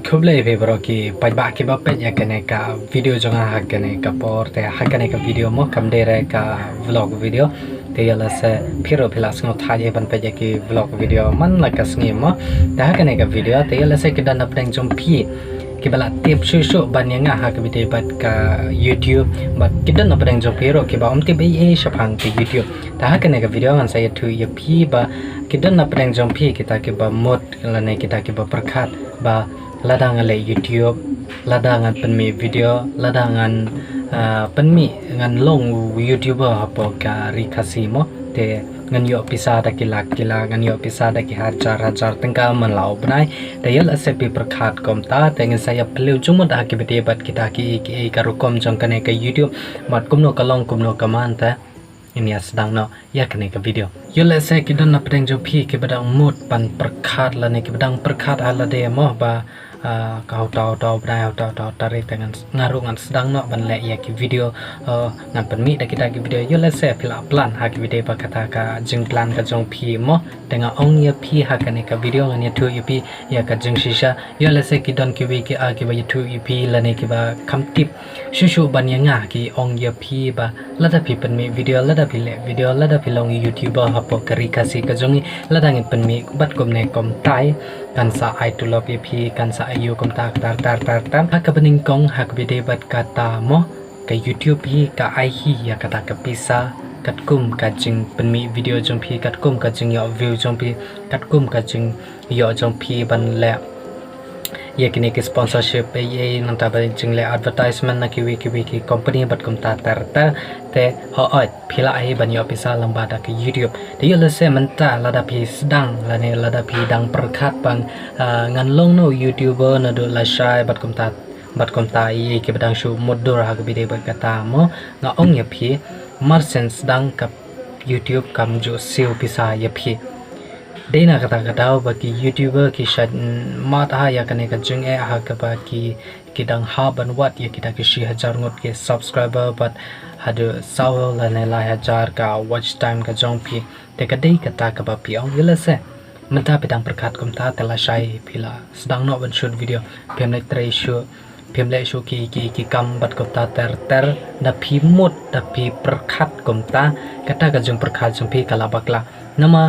Kublai febro ki pajba ki bape ya kene ka video jonga ha kene ka por te ha kene ka video mo kam dere ka vlog video te yala se phiro philas ngo tha je ban pe ya ki vlog video man la ka sngi mo te ha kene ka video te yala se ki dan up deng jom phi ki bala tip shu ban ya nga ha ka video bat ka YouTube bat ki dan up deng jom phiro ki ba om ti be e shapang ki YouTube te ha kene ka video ngan saya tu ya phi ba ki dan up deng jom phi kita ki ba mod la ne kita ki ba perkhat ba ladangan le YouTube, ladangan penmi video, ladangan penmi ngan long YouTuber apa ka rikasi mo te ngan yo pisa da kila ngan yo pisa da ki hajar tengka melau benai te yel asepi perkhat kom ta te ngan saya peleu cuma da ki bete bat kita ki karukom jong kane ka YouTube mat kumno kalong kumno kaman ta ini sedang no ya kene ke video yo le se ki don na pedeng jo phi ki badang mut pan perkhat la ne ki badang perkhat ala de mo ba kau tahu brai tahu tarik dengan ngarungan sedang no ban le ya ki video ngan penmi da kita ki video yo le se pila plan ha ki video ba kata ka jing plan ka jong phi mo dengan ong ya phi ha kane ka video ngan ya thu yu pi ya ka jing shisha yo le se ki don ki wi ki a ki ba ya thu yu pi la ne ki ba kam tip shu ban ya nga ki ong ya phi ba la da phi penmi video la da phi le video la da phi long YouTuber ha po ka rikasi ka jong la da ngi penmi bat kom ne kom tai kan sa ai tu lo pi kan sa ayu kom tar ha ka bening kong ha ka bide bat kata mo ka YouTube hi ka ai hi ya kata ka pisa kat kum ka jing penmi video jong pi kat kum ka jing yo view jong pi kat kum ka jing yo jong pi ban le ya kini ki sponsorship ye nang ta ba jing le advertisement na ki wi company bat kum tar te ho oi phila ai ban yo pisa lamba da ki YouTube de yo le se menta la da pi sedang la ne la da pi dang perkhat bang ngan long no YouTuber na do la shai bat kum ta ye ki badang shu modur ha bi de ba kata mo nga ong ya phi merchant sedang kap YouTube kam jo siu pisa ya phi Dena kata bagi YouTuber ki shad mat ha ya kane ka jing e ha ka ba ki dang ha ban wat ya kita ki shi hajar ngot ke subscriber but hadu saw la ne la hajar ka watch time ka jong pi te ka dei kata ka ba pi ong yela se menta pedang perkhat kum ta tela shai pila sedang no ban shoot video pem le tre show pem le show ki kam bat kum ta ter da pi mut da pi perkhat kum ta kata ka jong perkhat jong pi kala bakla nama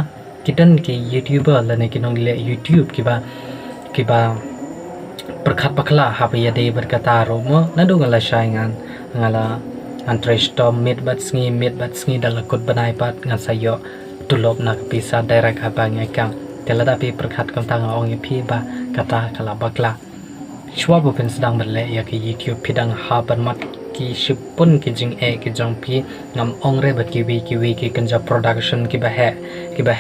kitan ki YouTuber la ne kinong le YouTube ki ba perkhat pakla ha ya de berkata ro mo na do ngala shai ngala antreshtom mit bat sngi dala kut banai pat ngan sayo tulop na pisa direct ha ba ngai kang tela da pi perkhat kam tang ong pi ba kata kala bakla shwa bu pen sedang berle ya ki YouTube pidang ha ban mat ki shipun ki jing e ki jong pi ngam ong re bat ki wi ki kanja production ki ba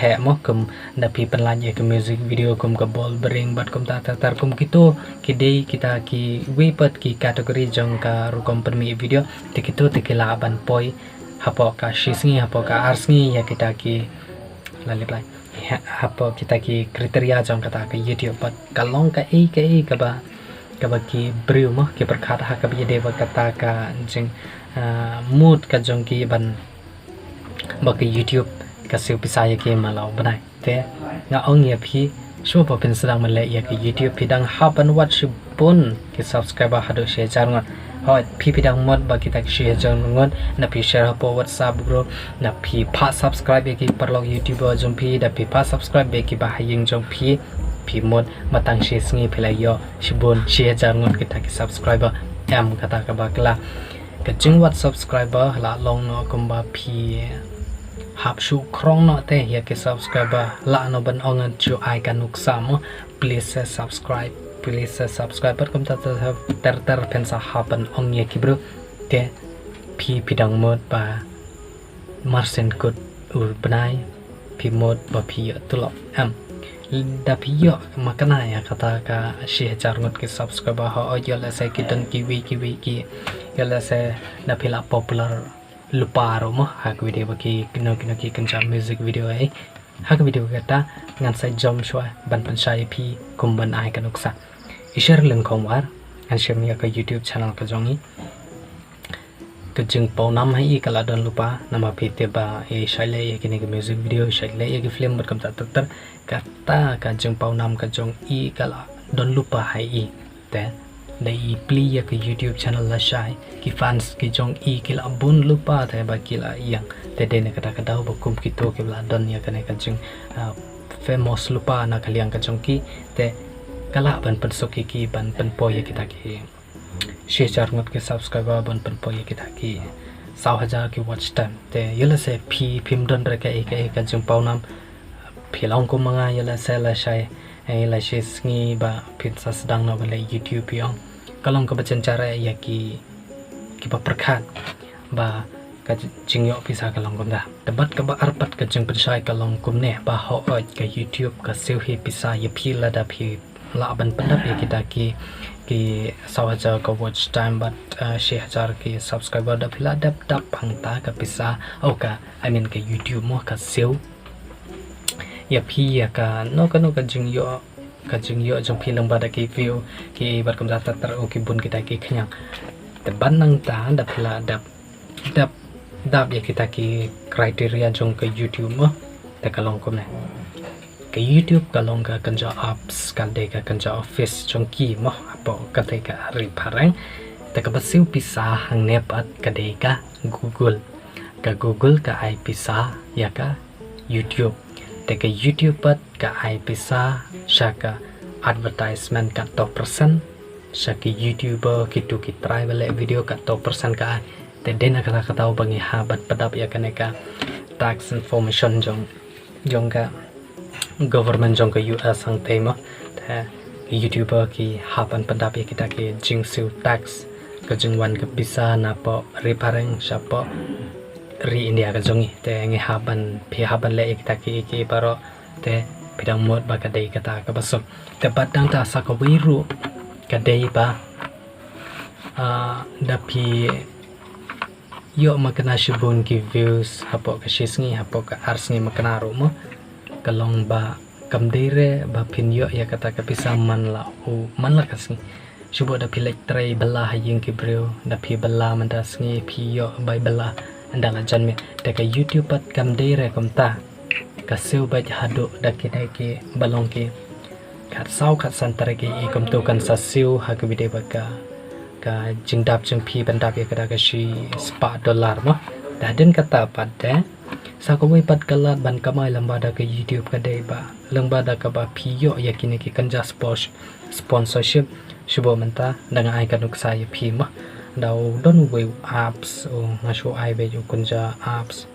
he mo kum da pi pen lan ye ki music video kum ka bol bring bat kum tar kum kitu ki dei kita ki wi pat ki kategori jong ka rukom penmi video ti kitu ti ki la ban poi hapo ka shisngi hapo ka arsngi ya kita ki lalai hapo kita ki kriteria jong kata ka YouTube pat kalong ka ka ba kabaki brew mo ki perkhat ha kabi de ba kata ka jing mood ka jong ki ban baki YouTube ka siu pisaya ki malau banai te nga ong ye phi shu pa pin sedang male ya ki YouTube pidang ha ban watch bun ki subscriber hadu share jarnga hoi phi pidang mod ba kita share jarnga na phi share po WhatsApp group na phi pa subscribe ki parlog YouTuber jong phi da phi pa subscribe be ki ba haying jong phi mod matang shi sngi philai yo shibon share jarngon kita ki subscriber am kata ka bakla ka jingwat subscriber la long no kumba phi hap shu krong no te ya ki subscriber la no ban ong chu ai ka nuksa mo please subscribe per kum ta ter pensa happen ong ye ki bro te phi pidang mod ba marsen kut ur banai phi mod ba phi tulop am da piyo makana ya kata ka share jarngot ki subscriber ho yo la se ki dan ki wi ki yo la se da pila popular lupa ro mo ha ki video ki kino ki kanja music video ai ha ki video kata ngan sai jom shwa ban pan shai pi kum ban ai ka nuksa ishar leng khong war an share mi ka YouTube channel ka jongi ke jeng pau nam hai kala don lupa nama pite ba e shaile ye kini ke music video shaile ye ke film berkam tak kata ka jeng pau nam ka jong i kala don lupa hai te dai pli ya ke YouTube channel la shai ki fans ki jong i ki la bun lupa te ba ki la yang te de ne kata kata ba kum ki to ki la don ya kane ka jing famous lupa na kaliang ka jong ki te kala ban pen so ki ban pen po ya kita ki share char ngot ke subscriber ban pen po ya kita ki 10,000 ki watch time te yela se phim don ra ka ka jing pau nam philong ko mga yela se la shai la shis ngi ba pin sa sedang na bala YouTube yang kalong ka bacan cara ya ki ba perkat ba ka jing yo pisa kalong kum da debat ka ba arpat ka jing pensai kalong kum ne ba ho oi ka YouTube ka siu hi pisa ya phi la da phi la ban pandap ya kita ki 10,000 ka watch time but 6,000 ki subscriber da phila dap phang ta ka pisa au ka I mean ka YouTube mo ka siu ya phi ya ka no ka jing yo jong phi lang ba da ki view ki bar kum da tar o ki bun kita ki khnyang te ban nang ta da phila dap ya kita ki criteria jong ka YouTube mo te kalong kum ne ka YouTube kalong ka kanja apps kan de ka kanja office jong ki mo apo ka te ka ri parang te ka basiu pisa hang ne pat ka de ka Google ka ai pisa ya ka YouTube te ka YouTube pat ka ai pisa shaka advertisement ka to percent shaki YouTuber kitu ki try bale video ka to percent ka te den ka tau bangi habat padap ya kaneka tax information jong ka government jong ka US ang tema te YouTuber ki haban padap ya kita ki jing siu tax ka jingwan ka bisa na po reparing siapa ri India ka jongi te ngi haban le kita ki paro te pidang mod ba kadai kata ka baso te batang ta sa ka wiru kadai ba dapi yo makana shibun ki views hapo ka shisngi hapo ka arsngi makana ro mo kalong ba kamdire ba pinyo ya kata ka bisa man la kasngi shubo dapi lek tray bala haying ki bro dapi bala mandasngi piyo bai bala andala janme te ka YouTube pat kamdire kamta kaseu baj hado dakidai ki balong ki khat sau khat santare ki ikom to kan sa siu ha ka bide baka ka jingdap jing phi bandap ya kada ka shi $1 mo daden kata pada sa ko wi pat kalat ban kamai lambada ka YouTube ka dei ba lambada ka ba phiyo ya kini ki kanja sponsorship shubo manta danga ai kanuk sa ya phi ma daw don we apps o ngasho ai be ju kunja apps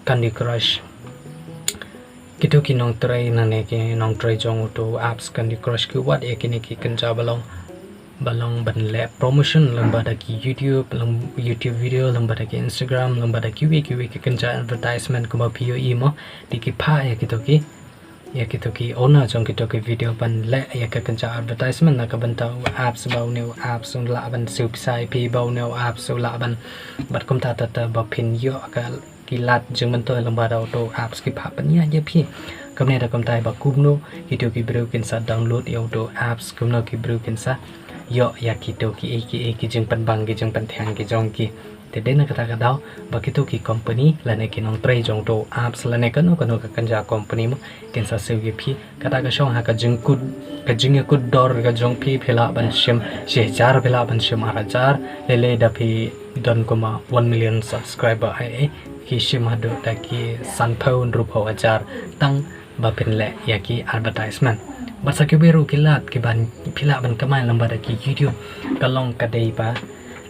Candy Crush kitu ki nong try na ne ki nong try jong to apps Candy Crush ki wat e kini ki kanja balong ban le promotion lambada ki YouTube video lambada ki Instagram lambada ki ki kanja advertisement kuma POE mo di ki pha ya kitu ki ona jong kitu ki video ban le ya ka kanja advertisement na ka ban ta apps bau new apps la ban siu sai pi bau new apps la ban bat kum ta ba pin yo ka kilat jeng mentoy lambada auto apps ki phapanya je phi kamne da kamtai ba kumno kitu ki bro kin sa download yo auto apps kumno ki bro kin sa yo ya kitu ki jeng pan bang ki jeng pan thang ki jong ki te den kata kadau ba kitu ki company la ne ki nong trai jong to apps la ne kano ka kanja company mo kin sa se wi phi kata ka shong ha ka jeng kud dor ka jong phi phela ban shim she jar phela ban shim ara jar le da phi don kuma 1 million subscriber ai ki shimado daki sanpaun rupo ajar tang bapin le yaki advertisement basa ki beru kilat ki ban phila ban kamai lambada ki YouTube kalong kadai ba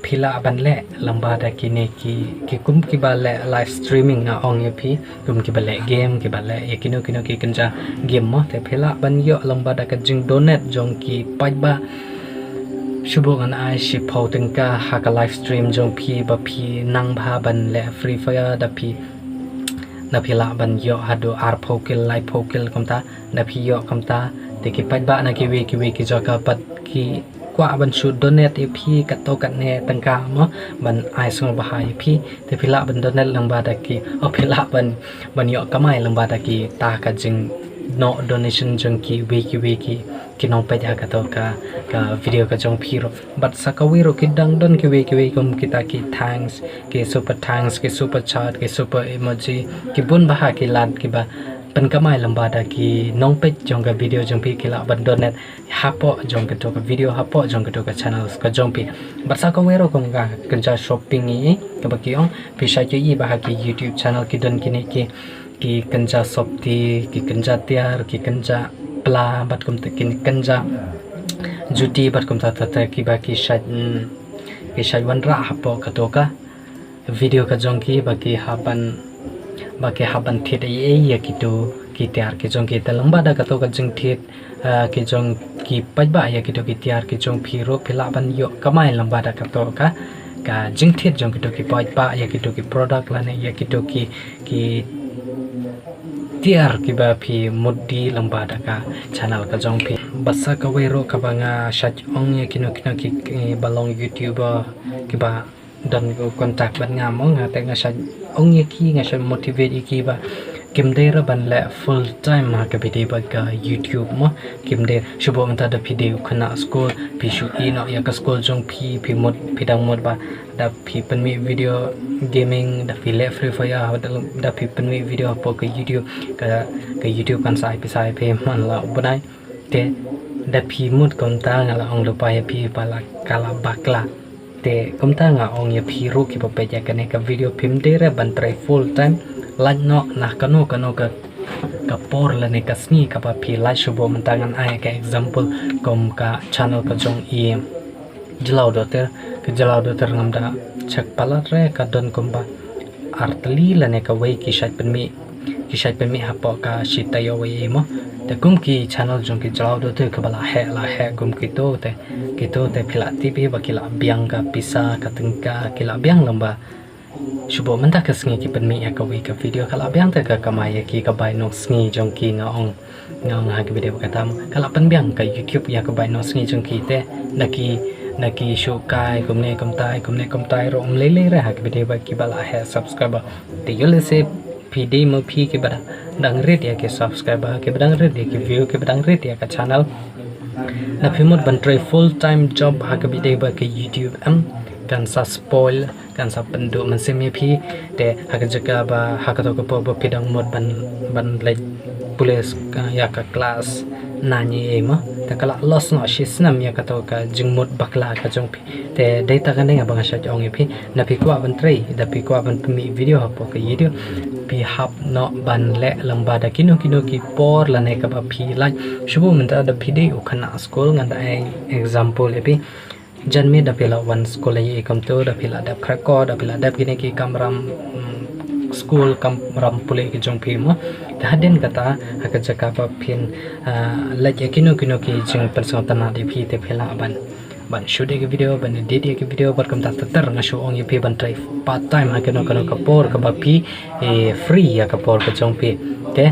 phila ban le lambada ki ne ki kum ki ba le live streaming na ong yapi kum ki ba le game ki ba le yakino ki kanja game mo te phila ban yo lambada ka jing donate jong ki pai ba shubo an ai shi pauting ka haka live stream jong phi ba phi nang bha ban le free fire da phi na phila ban yo hado ar phokil live phokil kamta na phi yo kamta te ki pai ba na ki we ki jaka pat ki kwa ban shoot donate e phi kat to kat ne tangka mo ban ai song ba hai phi te phila ban donate lang ba da ki o phila ban yo kamai lang ba da ki ta ka jing no donation jong ki we ki kinong pa ja ka to ka video ka jong phiro but sa kawiro kidang don ki we kum kita ki super thanks ki super chat ki super emoji ki bun baha ki lad ki ba penkamai lambada ki nongpet jong ka video jong pi kila ban donet hapo jong ka to ka video hapo jong ka to ka channel ka jong pi basa ka wero kom ka kenja shopping i ka ba ki ong pi sha ki ba ha ki YouTube channel ki don kini ki kenja sopti ki kenja tiar ki kenja pla bat kom te kin kenja juti bat kom ta ki ba ki sha wanra hapo ka to ka video ka jong ki ba ki haban thiet ai ya kitu ki tiar ki jong ki talamba da ka to ka jing thiet ki jong ki pajba ya kitu ki tiar ki jong phiro phila ban yo kamai lamba da ka to ka jing thiet jong kitu ki pajba ya kitu ki product la ne ya kitu ki tiar ki ba phi mudi lamba da ka channel ka jong phi basa ka wero ka banga shach ong ya kino ki balong YouTuber ki ba dan kontak ban ngamong ngate ngasa ong ki ngasa motivate ki ba kim dera ban la full time ma ka video ba ka YouTube mo kim de shubo mata da video khana school pi shu ino ya ka school jong pi mod pidang mod ba da pi pen mi video gaming da pi le free fire da pi pen mi video po ka YouTube YouTube kan sai pe man la bunai te da pi mod kon ta ngala ong lo pa ya pi pala kala bakla te komta nga ong ya phiro ki pa peja kane ka video phim dera ban try full time like no na kano ka por la ne kasni ka pa phi like shubo mantangan ai ka example kom ka channel ka jong i jalau doter ngamda chak pala re ka don komba artli la ne ka wei ki shat pen mi hapo ka shita yo wei mo te kum ki channel jong ki jalau doter ka bala he kum ki to te phila tv ba kila biang ka pisa ka tengka kila biang lamba shubo menta ka sngi ki pen mi ya ka wei ka video kala biang te ka kamai ki ka bai no sngi jong ki nga ong ha ki video ka tam kala pen biang ka YouTube ya ka bai no sngi jong ki te naki show kai kumne kom tai ro le ra ha ki video ba ki bala he subscriber te yole se pd mo phi ki bada dang red ya ke subscriber ke badang red ya ke view ke badang red ya ka channel na phimot ban try full time job ha ka video ba ke YouTube kan sa spoil kan sa pendu man se mi phi te ha ka jaga ba ha ka to ko po pidang mod ban like police ya ka class na ni ema ta kala loss no shi snam ya ka to ka jingmot bakla ka jong phi te data kan nga bang sha jong phi na phi kwa ban tray da phi kwa ban mi video ha po ka video phi hap no ban le lamba da kino ki por la ne ka ba phi like shubu man da video khana school nga da example e phi janme da pila one school ai kam to da pila da krako da pila da kini ki kamram school kamram pule ki jong phi mo ta den kata haka jaka pa phin la ya kino ki jing person tana di phi te phela ban shoot ke video ban edit ke video par kam ta tar na show ong ye phi ban try part time ha kino ka por ka ba phi free ya ka por ka jong phi te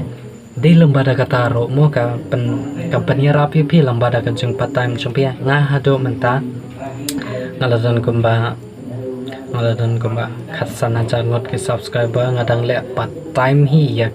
de lambada kata ro mo ka pen company ra phi lambada ka jing part time jong phi nga ha do menta ngaladon kumba khatsana jangot ke subscriber ngadang le part time hi ya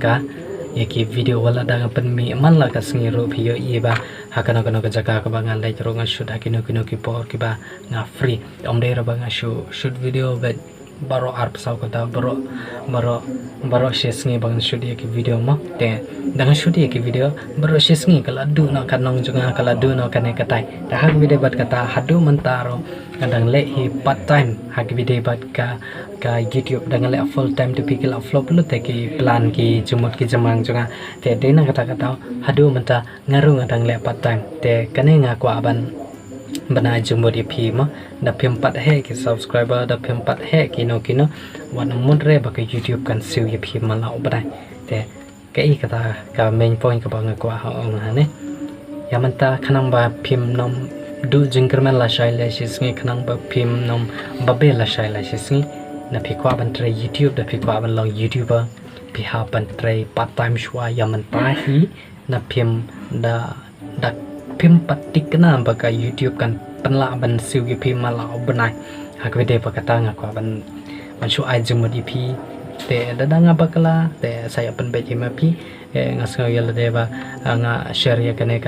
ki video wala dang pen mi man la ka sngi ro phi yo i ba hakana ka jaga ka ba ngal like ro nga shoot hakino ki por ki ba nga free om de ra ba nga shoot video bet baro arp saw ko ta baro shesngi bang shoot ki video ma te dang shoot ki video baro shesngi kala du na kanong junga kala du no kane katai ta hak video bat kata hadu mentaro kadang le hi part time hak video bat ka YouTube dang le full time to pikil upload lu te ki plan ki jumot ki jamang junga te de na kata hadu menta ngaru ngadang le part time te kane nga kwa ban bana jumbo di phi ma da phim pat he ki subscriber da phim pat he kino wan mun re ba ka YouTube kan siu ye phi ma la obrai te ka I kata ka main point ka ba nga kwa ha ong ha ne yamanta khanang ba phim nom du jingkerman la shai la shisngi khanang ba phim nom ba be la shai la shisngi na phi kwa ban try YouTube da phi kwa ban long YouTuber phi ha ban try part time shwa yamanta hi na phim da phim patik na ba ka YouTube kan penla ban siu ki phim ma la obnai hak video ba kata nga kwa ban shu ai jum di phi te da nga bakala te saya pen be ma phi nga sa yel de ba nga share ya kane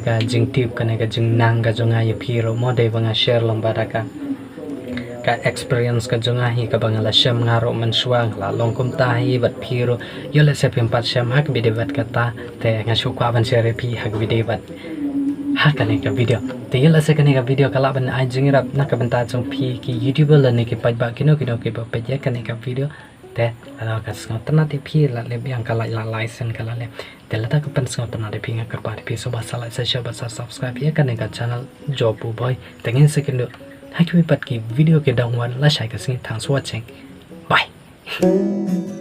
ka jing tip kane ka jing nang ga jonga ye phi ro mo de ba nga share lamba ka ka experience ka jonga hi ka bangala syam ngaro mensuang la longkum tahi bat phiro yole se pimpat syam hak bide bat kata te ngasu kwa ban share pi hak bide bat hakane ka video te yole se kane ka video kala ban ajing rap nak benta jong pi ki youtuber la ne ki pat ba kino kino ki ba pe je kane ka video te ala ka sngo tana te pi la le biang kala la license kala le te la ta ka pen sngo tana de pi nga ka pa pi so ba sala se share ba subscribe ye kane ka channel job bu boy te ngin second hai ki pat ki video ke dangwan la shai ka sing thanks watching bye